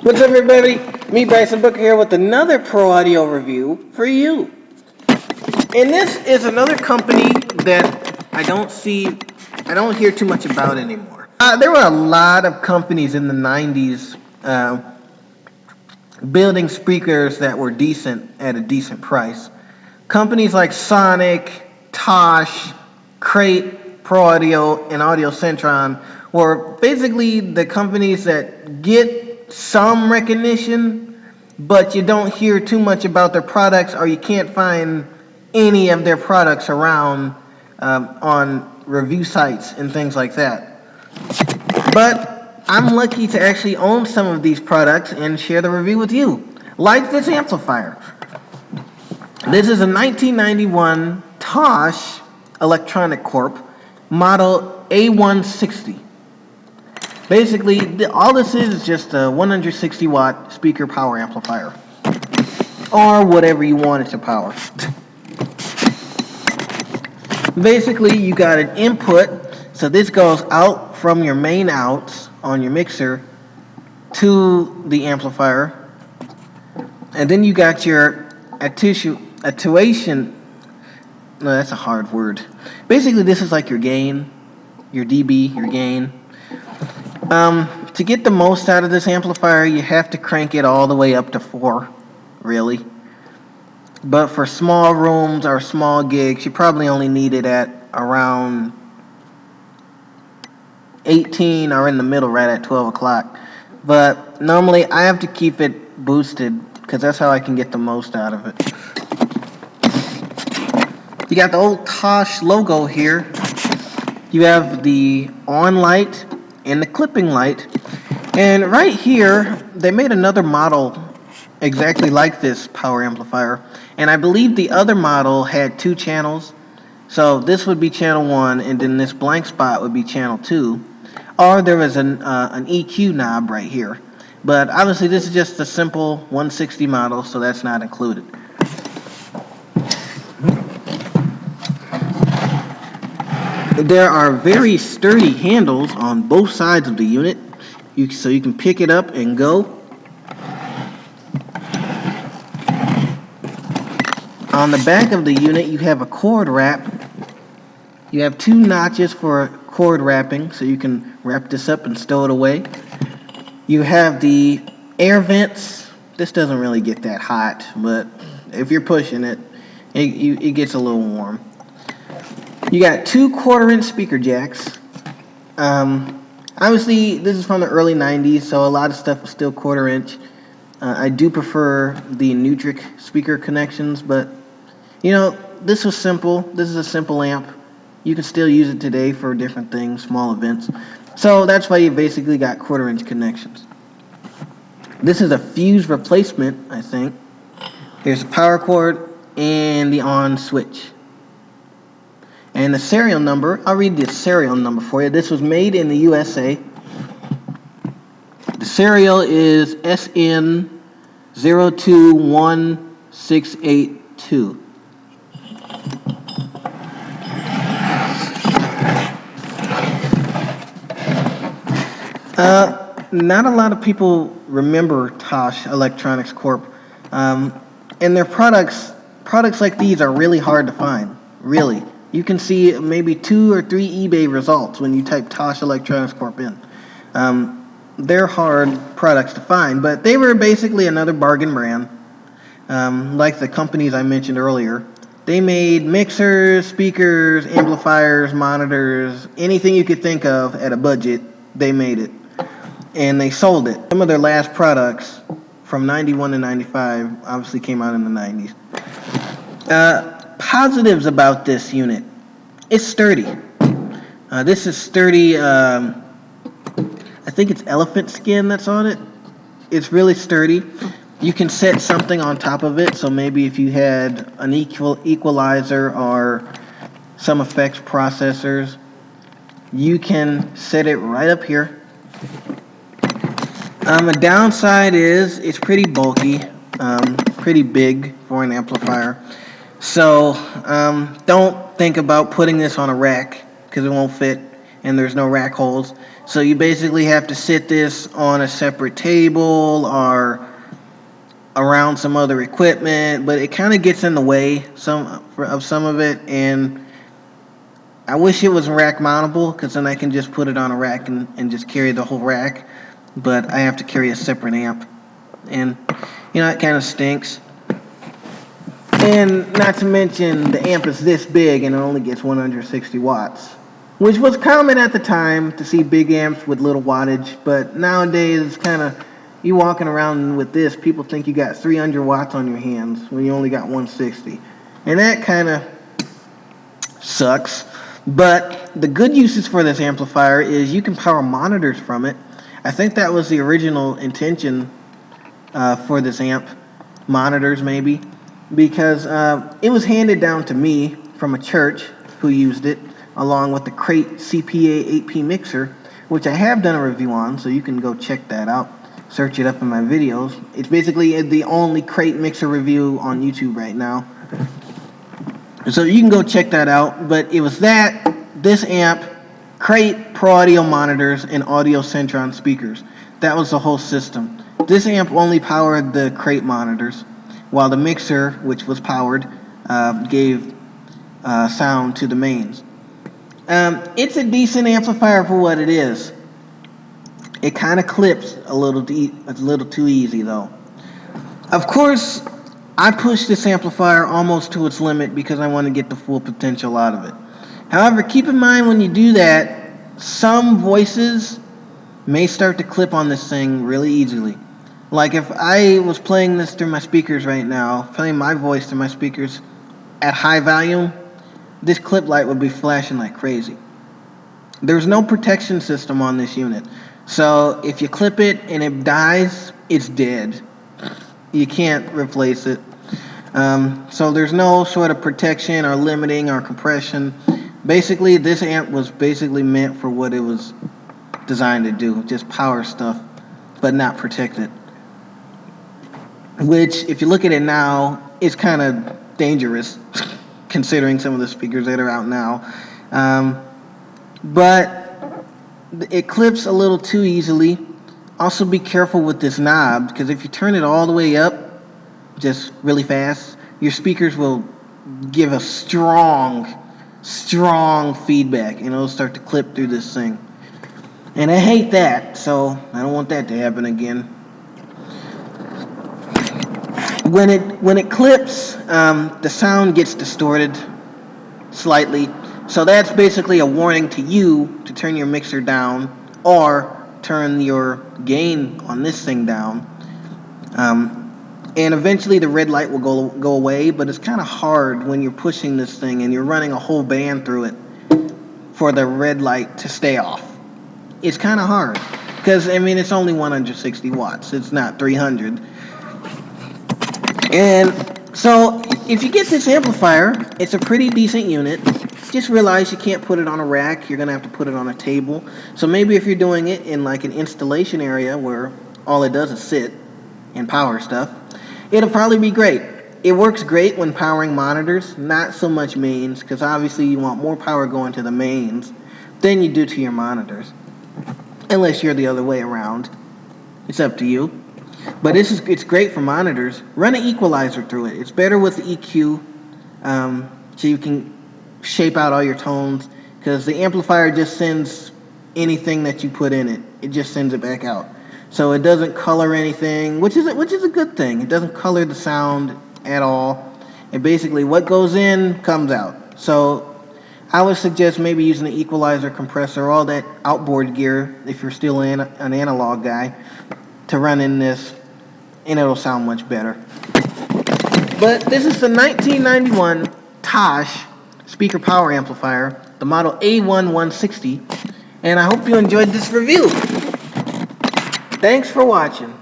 What's up, everybody? Me, Bryson Booker, here with another Pro Audio review for you. And this is another company that I don't hear too much about anymore. There were a lot of companies in the 90s building speakers that were decent at a decent price. Companies like Sonic, Tosh, Crate, Pro Audio, and Audio Centron were basically the companies that get some recognition, but you don't hear too much about their products, or you can't find any of their products around on review sites and things like that. But I'm lucky to actually own some of these products and share the review with you. Like this amplifier. This is a 1991 Tosh Electronics Corp model A160. Basically, all this is just a 160 watt speaker power amplifier, or whatever you want it to power. Basically, you got an input, so this goes out from your main outs on your mixer to the amplifier, and then you got your attenuation. No, that's a hard word. Basically, this is like your gain, your dB, your gain. To get the most out of this amplifier, you have to crank it all the way up to 4, really. But for small rooms or small gigs, you probably only need it at around 18 or in the middle, right at 12 o'clock. But normally, I have to keep it boosted because that's how I can get the most out of it. You got the old Tosh logo here. You have the on light and the clipping light. And right here, they made another model exactly like this power amplifier. And I believe the other model had 2 channels. So this would be channel 1, and then this blank spot would be channel 2. Or there was an EQ knob right here. But obviously this is just a simple 160 model, so that's not included. There are very sturdy handles on both sides of the unit, so you can pick it up and go. On the back of the unit, you have a cord wrap. You have 2 notches for cord wrapping, so you can wrap this up and stow it away. You have the air vents. This doesn't really get that hot, but if you're pushing it, it gets a little warm. You got 2 1/4-inch speaker jacks. Obviously, this is from the early 90s, so a lot of stuff is still 1/4-inch. I do prefer the Nutric speaker connections, but, you know, this was simple. This is a simple amp. You can still use it today for different things, small events. So that's why you basically got 1/4-inch connections. This is a fuse replacement, I think. Here's a power cord and the on switch. And the serial number, I'll read the serial number for you. This was made in the USA. The serial is SN021682. Not a lot of people remember Tosh Electronics Corp. And their products like these are really hard to find, really. You can see maybe 2 or 3 eBay results when you type Tosh Electronics Corp in. They're hard products to find, but they were basically another bargain brand. Like the companies I mentioned earlier. They made mixers, speakers, amplifiers, monitors, anything you could think of at a budget, they made it. And they sold it. Some of their last products from 91 to 95 obviously came out in the 90s. Positives about this unit. It's sturdy. This is sturdy. I think it's elephant skin that's on it. It's really sturdy. You can set something on top of it. So maybe if you had an equalizer or some effects processors, you can set it right up here. The downside is it's pretty bulky, pretty big for an amplifier. So don't think about putting this on a rack because it won't fit. and there's no rack holes. So you basically have to sit this on a separate table or around some other equipment, but it kind of gets in the way of some of it, and I wish it was rack mountable, because then I can just put it on a rack and just carry the whole rack, but I have to carry a separate amp, and it kind of stinks. And not to mention, the amp is this big and it only gets 160 watts, which was common at the time to see big amps with little wattage, but nowadays it's kind of, you walking around with this, people think you got 300 watts on your hands when you only got 160. And that kind of sucks. But the good uses for this amplifier is you can power monitors from it. I think that was the original intention for this amp. Monitors, maybe. Because it was handed down to me from a church who used it, along with the Crate CPA 8P mixer, which I have done a review on, so you can go check that out. Search it up in my videos. It's basically the only Crate mixer review on YouTube right now. So you can go check that out. But it was this amp, Crate Pro Audio monitors, and Audio Centron speakers. That was the whole system. This amp only powered the Crate monitors, while the mixer, which was powered, gave sound to the mains. It's a decent amplifier for what it is. It kind of clips a little too easy, though. Of course, I pushed this amplifier almost to its limit because I want to get the full potential out of it. However, keep in mind when you do that, some voices may start to clip on this thing really easily. Like if I was playing this through my speakers right now, playing my voice through my speakers at high volume, this clip light would be flashing like crazy. There's no protection system on this unit. So if you clip it and it dies, it's dead. You can't replace it. So there's no sort of protection or limiting or compression. Basically, this amp was basically meant for what it was designed to do, just power stuff, but not protect it. Which, if you look at it now, is kind of dangerous, considering some of the speakers that are out now. But it clips a little too easily. Also be careful with this knob, because if you turn it all the way up, just really fast, your speakers will give a strong feedback, and it'll start to clip through this thing. And I hate that, so I don't want that to happen again. When it clips, the sound gets distorted slightly. So that's basically a warning to you to turn your mixer down or turn your gain on this thing down. And eventually the red light will go away, but it's kind of hard when you're pushing this thing and you're running a whole band through it for the red light to stay off. It's kind of hard because, it's only 160 watts. It's not 300. And so if you get this amplifier, it's a pretty decent unit. Just realize you can't put it on a rack. You're going to have to put it on a table. So maybe if you're doing it in like an installation area where all it does is sit and power stuff, it'll probably be great. It works great when powering monitors, not so much mains, because obviously you want more power going to the mains than you do to your monitors. Unless you're the other way around. It's up to you. But it's great for monitors. Run an equalizer through it. It's better with the EQ, so you can shape out all your tones, because the amplifier just sends anything that you put in it. It just sends it back out. So it doesn't color anything, which is a good thing. It doesn't color the sound at all. And basically what goes in comes out. So I would suggest maybe using an equalizer, compressor, all that outboard gear, if you're still an analog guy, to run in this, and it'll sound much better. But this is the 1991 Tosh speaker power amplifier, the model A1160, and I hope you enjoyed this review. Thanks for watching.